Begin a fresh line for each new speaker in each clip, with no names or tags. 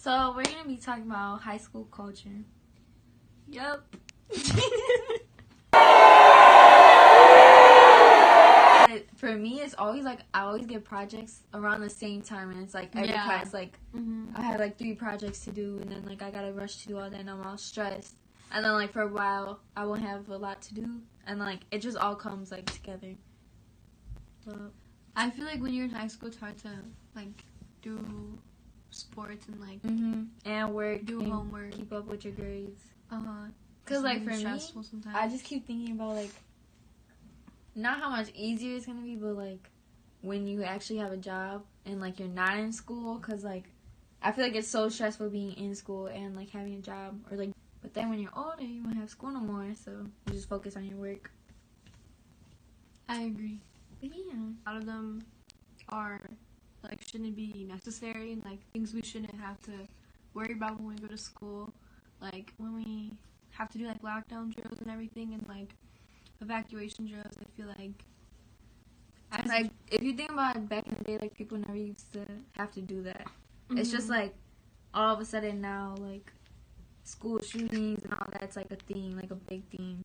So we're gonna be talking about high school culture.
Yep.
For me, it's always like I always get projects around the same time, and it's like every class, like I have like 3 projects to do, and then like I gotta rush to do all that, and I'm all stressed. And then like for a while, I won't have a lot to do, and like it just all comes like together. But
I feel like when you're in high school, it's hard to like do sports and like
and work,
do
and
homework,
keep up with your grades.
Cause
like for me,
sometimes.
I just keep thinking about like not how much easier it's gonna be, but like when you actually have a job and like you're not in school, cause like I feel like it's so stressful being in school and like having a job, or like, but then when you're older, you won't have school no more, so you just focus on your work.
I agree.
But yeah,
a lot of them are like shouldn't be necessary, and like things we shouldn't have to worry about when we go to school, like when we have to do like lockdown drills and everything, and like evacuation drills. I feel like
if you think about it, back in the day, like people never used to have to do that. It's just like all of a sudden now, like school shootings and all that's like a thing, like a big thing.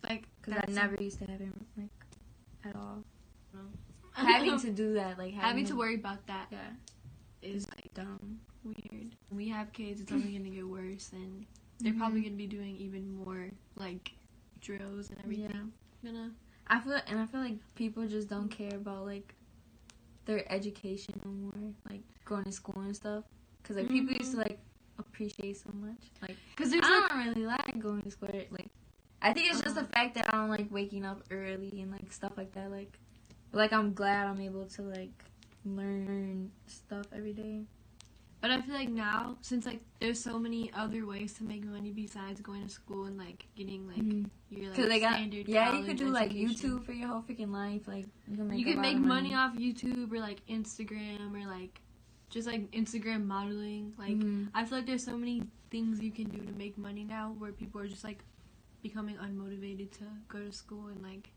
Like,
because I never used to have it like at all. Having to do that, like
having to worry about that, is like
dumb,
weird. When we have kids, it's only gonna get worse, and they're probably gonna be doing even more like drills and everything. I feel like people just don't care about like their education no more, like going to school and stuff. Cause like people used to like appreciate so much, like cause I don't really like going to school. Like I think it's just the fact that I don't like waking up early and like stuff like that. Like I'm glad I'm able to like learn stuff every day. But I feel like now, since like there's so many other ways to make money besides going to school and like getting like your like standard
you could do like YouTube for your whole freaking life. Like
you can make money off YouTube or like Instagram or like just like Instagram modeling. Like I feel like there's so many things you can do to make money now, where people are just like becoming unmotivated to go to school and like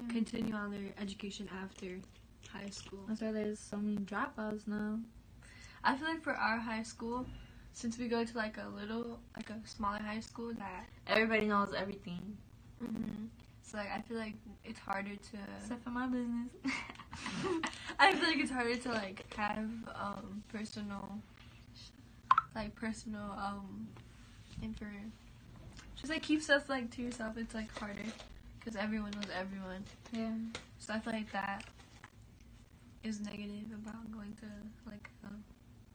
continue on their education after high school.
That's why there's so many dropouts now.
I feel like for our high school, since we go to like a smaller high school, that
everybody knows everything.
So like I feel like it's harder to,
except for my business.
I feel like it's harder to like have personal info. Just like keep stuff like to yourself. It's like harder because everyone knows everyone.
Yeah.
So I feel like that is negative about going to like a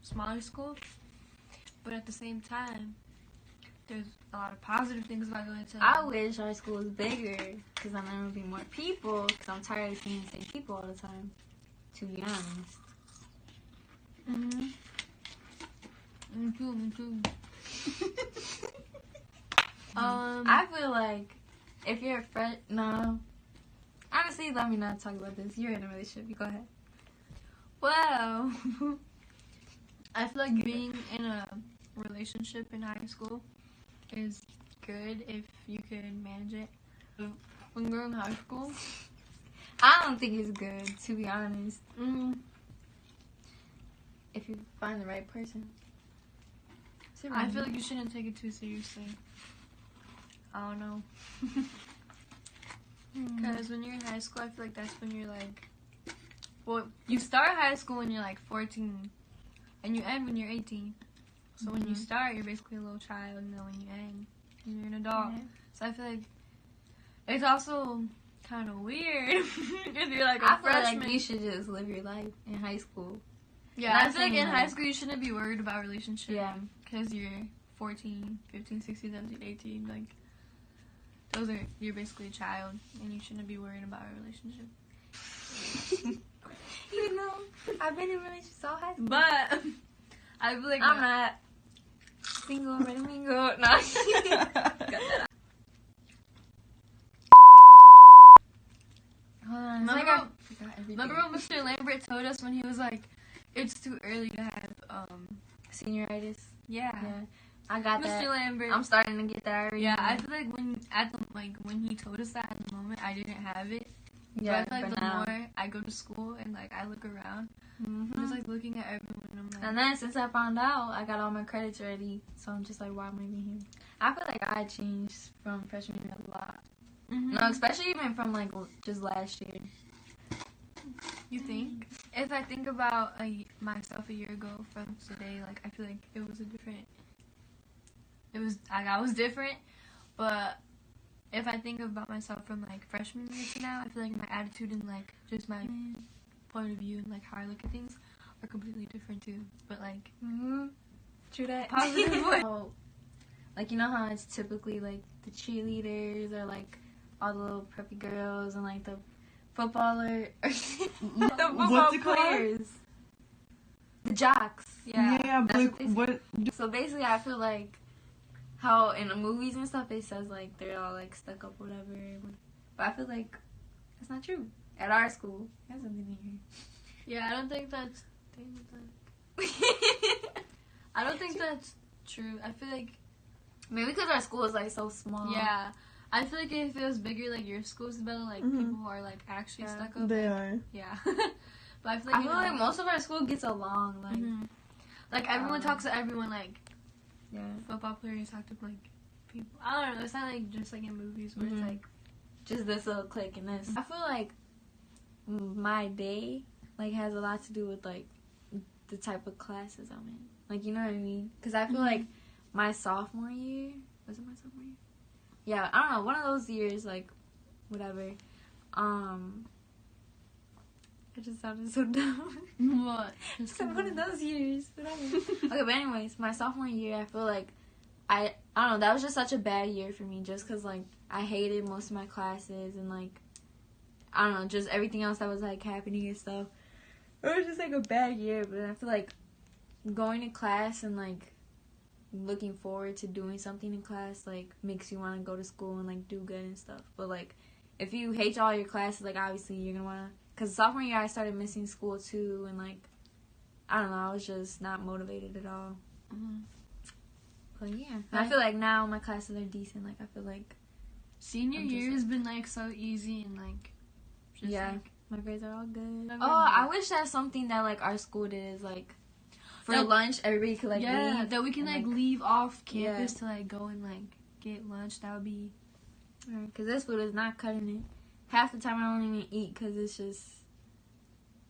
smaller school, but at the same time, there's a lot of positive things about going to.
I wish our school was bigger, because then there would be more people. Because I'm tired of seeing the same people all the time. To be honest.
Me too.
I feel like if you're a friend, no. Honestly, let me not talk about this. You're in a relationship. You go ahead.
Well, I feel like being in a relationship in high school is good if you can manage it. When you're in high school,
I don't think it's good, to be honest. If you find the right person.
I feel like you shouldn't take it too seriously. I don't know. Because when you're in high school, I feel like that's when you're like, well, you start high school when you're like 14, and you end when you're 18. So when you start, you're basically a little child, and then when you end, you're an adult. So I feel like it's also kind of weird if you're like a freshman.
I feel like you should just live your life in high school.
Yeah, I feel like in high school you shouldn't be worried about relationships. Yeah. Because you're 14, 15, 16, 17, 18, like, you're basically a child, and you shouldn't be worried about a relationship.
Even though I've been in relationships all high school.
But I feel like
I'm not single, ready to mingle. No. Got that out. Hold on.
Remember when Mr. Lambert told us when he was like, it's too early to have
senioritis?
Yeah.
I got that.
Mr. Lambert.
I'm starting to get that already.
Yeah, I feel like when he told us that in the moment, I didn't have it. Yeah, but I feel like the more I go to school and like I look around, I'm just like looking at everyone. I'm like,
and then since I found out, I got all my credits ready, so I'm just like, why am I even here? I feel like I changed from freshman year a lot. No, especially even from like just last year.
You think? If I think about myself a year ago from today, like I feel like it was different. It was like I was different, but if I think about myself from like freshman year to now, I feel like my attitude and like just my point of view and like how I look at things are completely different too. But like,
true that.
Positive way.
Like, you know how it's typically like the cheerleaders or like all the little preppy girls and like the footballer, the football players, the jocks.
Yeah, but what?
So basically, I feel like how in the movies and stuff it says like they're all like stuck up, whatever. But I feel like that's not true. At our school, there's something in here.
Yeah, I don't think that's. I don't think that's true. I feel like
maybe because our school is like so small.
Yeah. I feel like if it was bigger, like your school's better, like people who are like actually stuck up.
They are.
Yeah. But I feel like
most of our school gets along. Like,
like everyone talks to everyone. Like,
yeah,
football players talk to like people. I don't know. It's not like just like in movies where it's like
just this little clique and this. I feel like my day like has a lot to do with like the type of classes I'm in. Like, you know what I mean? Because I feel like my sophomore year, was it my sophomore year? Yeah, I don't know, one of those years, like, whatever. It just sounded so dumb.
What?
It's like one of those years. Okay, but anyways, my sophomore year, I feel like I don't know, that was just such a bad year for me just because, like, I hated most of my classes and, like, I don't know, just everything else that was, like, happening and stuff. It was just, like, a bad year, but I feel like going to class and, like, looking forward to doing something in class, like, makes you want to go to school and, like, do good and stuff. But, like, if you hate all your classes, like, obviously you're going to want to... Because sophomore year, I started missing school, too, and, like, I don't know, I was just not motivated at all. But, yeah. I feel like now my classes are decent. Like, I feel like...
Senior year has been, like, so easy and, like...
Just, like, my grades are all good. I wish that's something that, like, our school did is, like... For lunch, everybody could, like, leave.
That we can, like, leave off campus to, like, go and, like, get lunch. That would be...
Because this food is not cutting it. Half the time I don't even eat because it's just...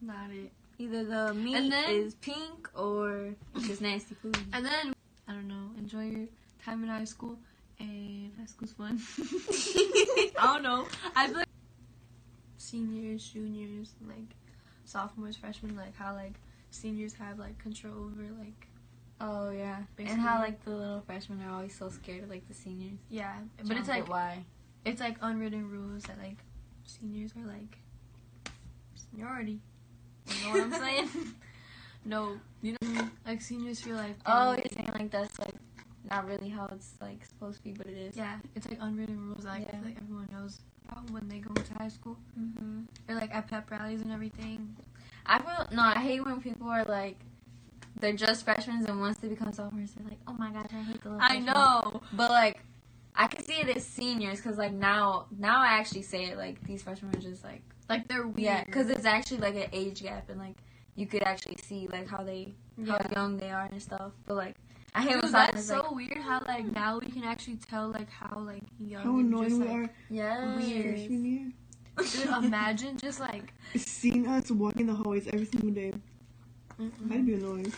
Not it.
Either the meat is pink or it's just nasty food.
And then, I don't know, enjoy your time in high school. And high school's fun. I don't know. I feel like seniors, juniors, like, sophomores, freshmen, like, how, like, seniors have, like, control over, like...
Oh, yeah. Basically. And how, like, the little freshmen are always so scared of, like, the seniors.
Yeah. But it's, like... Why? It's, like, unwritten rules that, like, seniors are, like, seniority. You know what I'm saying? No. You know, like, seniors feel like...
Oh, you're saying, like, that's, like, not really how it's, like, supposed to be, but it is.
Yeah. It's, like, unwritten rules that, like, I feel like everyone knows about when they go into high school. Or, like, at pep rallies and everything.
I hate when people are, like, they're just freshmen, and once they become sophomores, they're like, oh my gosh, I hate the little freshmen.
I know.
But, like, I can see it as seniors, because, like, now I actually say it, like, these freshmen are just, like...
Like, they're weird.
Yeah, because it's actually, like, an age gap, and, like, you could actually see, like, how young they are and stuff. But, like, I hate when
that's so like, weird how, like, now we can actually tell, like, how, like, young
how annoying
just,
we
like,
are.
Yeah.
Weird.
Dude, imagine just, like...
Seeing us walking the hallways every single day. I'd be annoying.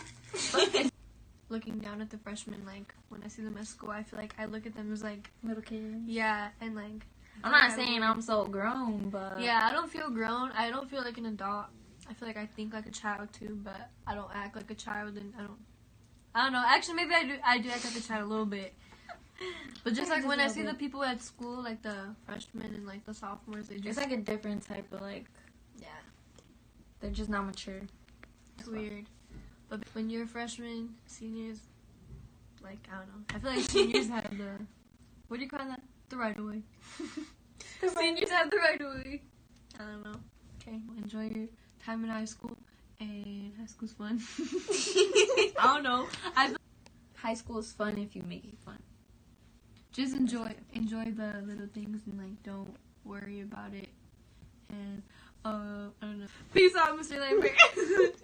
Looking down at the freshmen, like, when I see them at school, I feel like I look at them as, like...
Little kids.
Yeah, and, like...
I'm not saying I'm so grown, but...
Yeah, I don't feel grown. I don't feel like an adult. I feel like I think like a child, too, but I don't act like a child, and I don't know. Actually, maybe I do act like a child a little bit. But just, like, when I see the people at school, like, the freshmen and, like, the sophomores, they just...
It's, like, a different type of, like...
Yeah.
They're just not mature.
It's weird. But when you're a freshman, seniors, like, I don't know. I feel like seniors have the... What do you call that? The right of way. Seniors have the right of way. I don't know. Okay. Enjoy your time in high school. And high school's fun. I don't know.
High school is fun if you make it fun.
Just enjoy the little things and, like, don't worry about it. and I don't know. Peace out, Mr. Lambert.